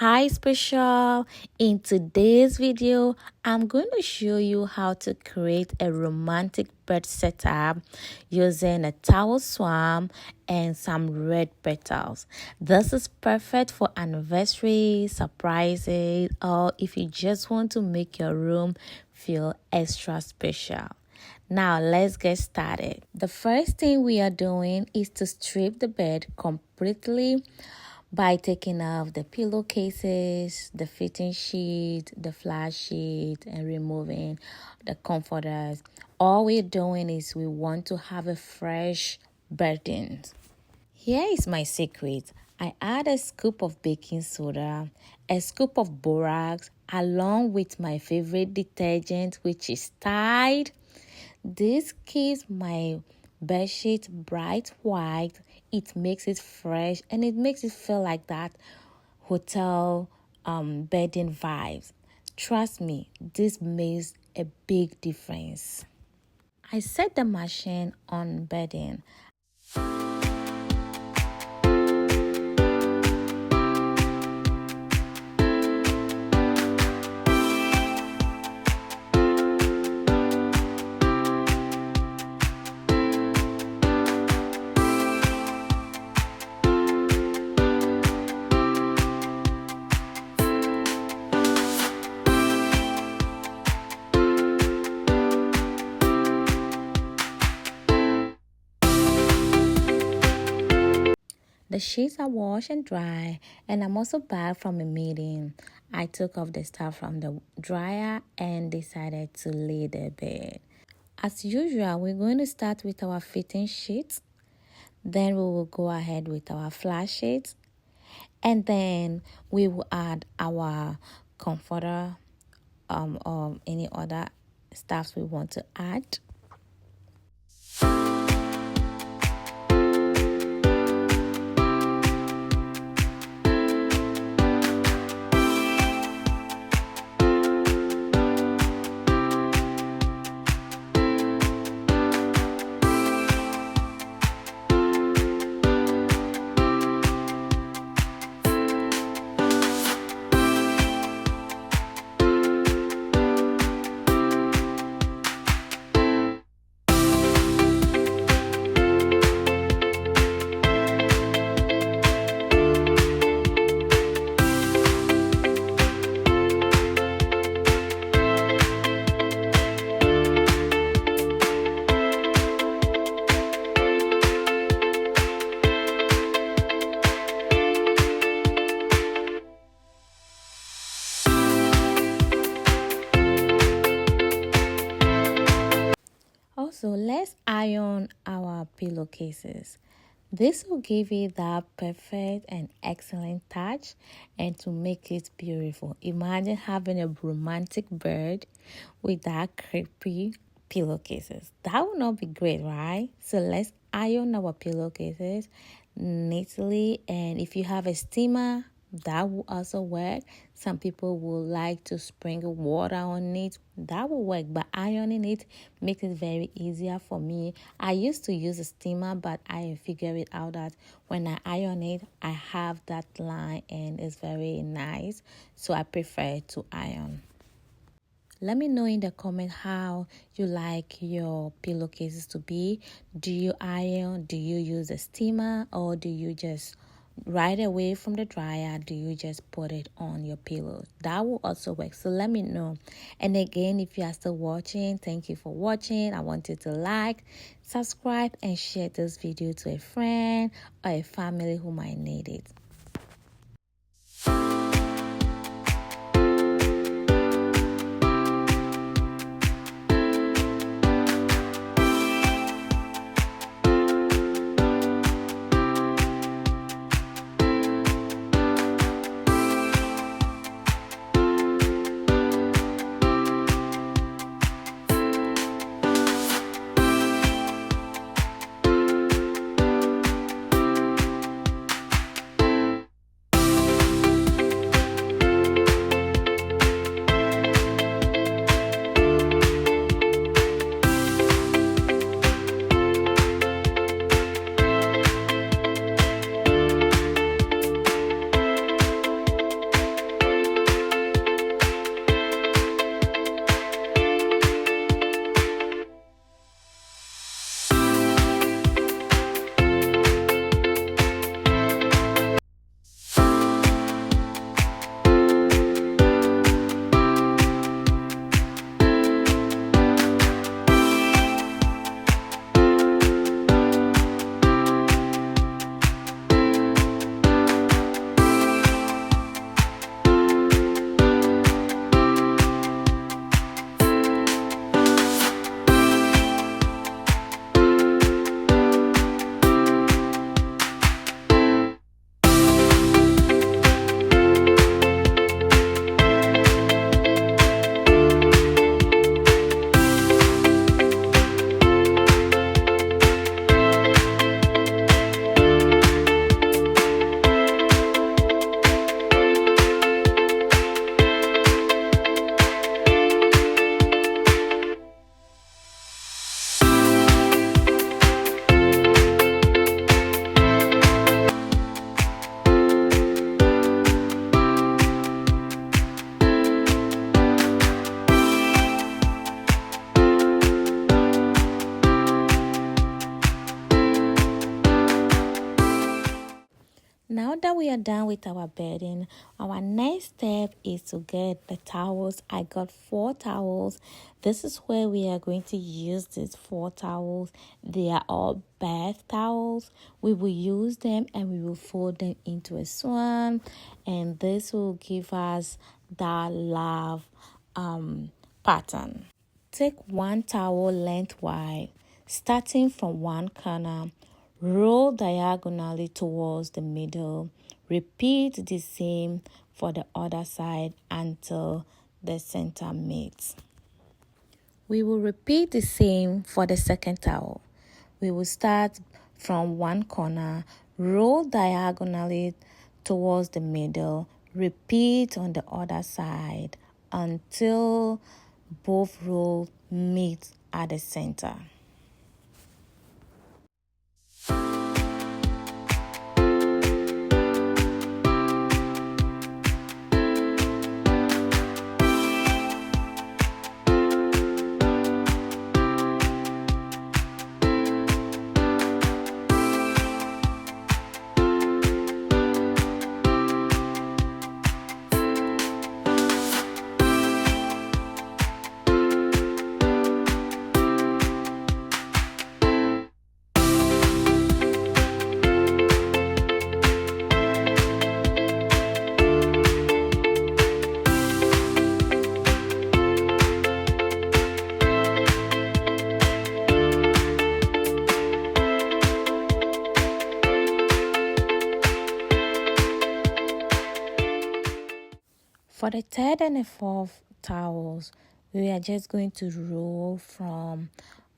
Hi special. In today's video I'm going to show you how to create a romantic bed setup using a towel swam and some red petals. This is perfect for anniversary, surprises, or if you just want to make your room feel extra special. Now let's get started. The first thing we are doing is to strip the bed completely by taking off the pillowcases, the fitting sheet, the flat sheet, and removing the comforters. All we're doing is we want to have a fresh bedding. Here is my secret. I add a scoop of baking soda, a scoop of borax, along with my favorite detergent, which is Tide. This keeps my bedsheet bright white. It makes it fresh and it makes it feel like that hotel bedding vibes. Trust me, this makes a big difference. I set the machine on bedding. The sheets are washed and dry, and I'm also back from a meeting. I took off the stuff from the dryer and decided to lay the bed. As usual, we're going to start with our fitting sheets. Then we will go ahead with our flat sheets. And then we will add our comforter or any other stuffs we want to add. Also, let's iron our pillowcases. This will give it that perfect and excellent touch and to make it beautiful. Imagine having a romantic bed with that creepy pillowcases. That would not be great, right? So let's iron our pillowcases neatly, and if you have a steamer, that will also work. Some people will like to sprinkle water on it. That will work, but ironing it makes it very easier for me. I used to use a steamer, but I figured it out that when I iron it, I have that line and it's very nice. So I prefer to iron. Let me know in the comment how you like your pillowcases to be. Do you iron? Do you use a steamer? Or do you just right away from the dryer, do you just put it on your pillows? That will also work. So let me know. And again, if you are still watching, thank you for watching. I want you to like, subscribe, and share this video to a friend or a family who might need it. are done with our bedding, our next step is to get the towels. I got 4 towels. This is where we are going to use these 4 towels. They are all bath towels. We will use them and we will fold them into a swan, and this will give us that love pattern. Take 1 towel lengthwise, starting from one corner, roll diagonally towards the middle. Repeat the same for the other side until the center meets. We will repeat the same for the second towel. We will start from one corner, roll diagonally towards the middle, repeat on the other side until both rolls meet at the center. For the third and the fourth towels, we are just going to roll from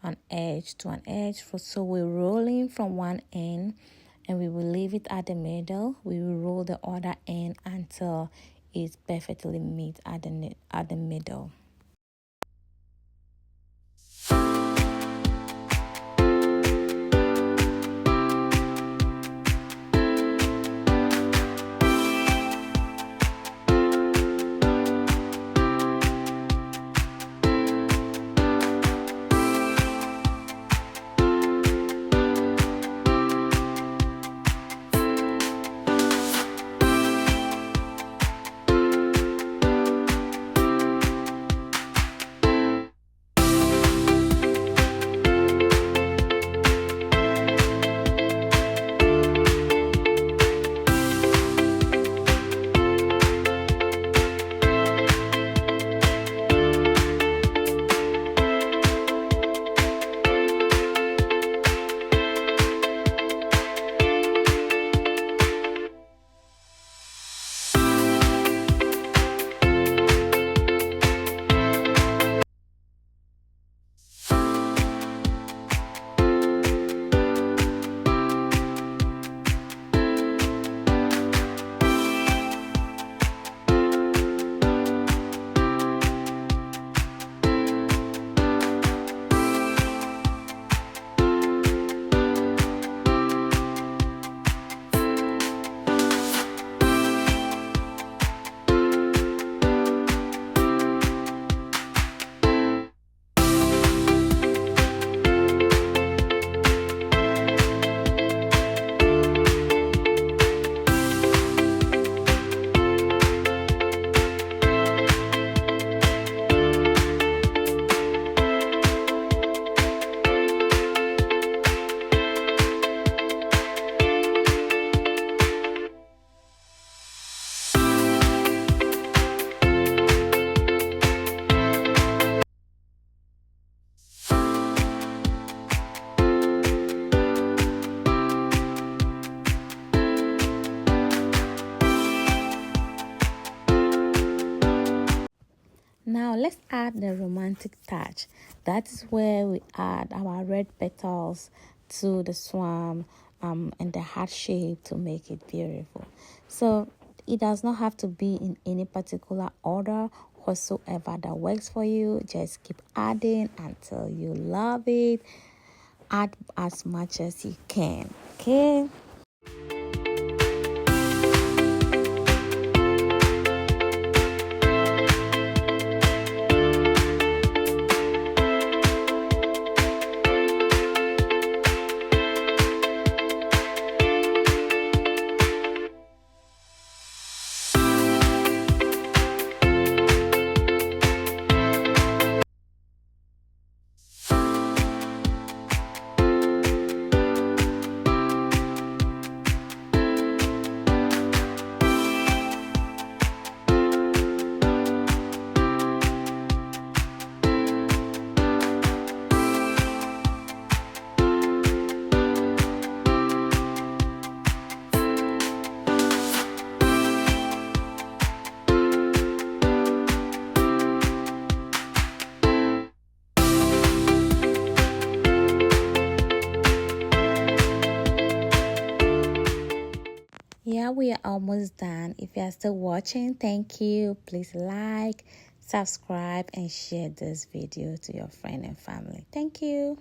an edge to an edge. So we're rolling from one end and we will leave it at the middle. We will roll the other end until it's perfectly meet at the middle. Now let's add the romantic touch. That is where we add our red petals to the swan and the heart shape to make it beautiful. So it does not have to be in any particular order whatsoever that works for you. Just keep adding until you love it. Add as much as you can, okay? yeah, we are almost done. If you are still watching, thank you. Please like, subscribe, and share this video to your friend and family. Thank you.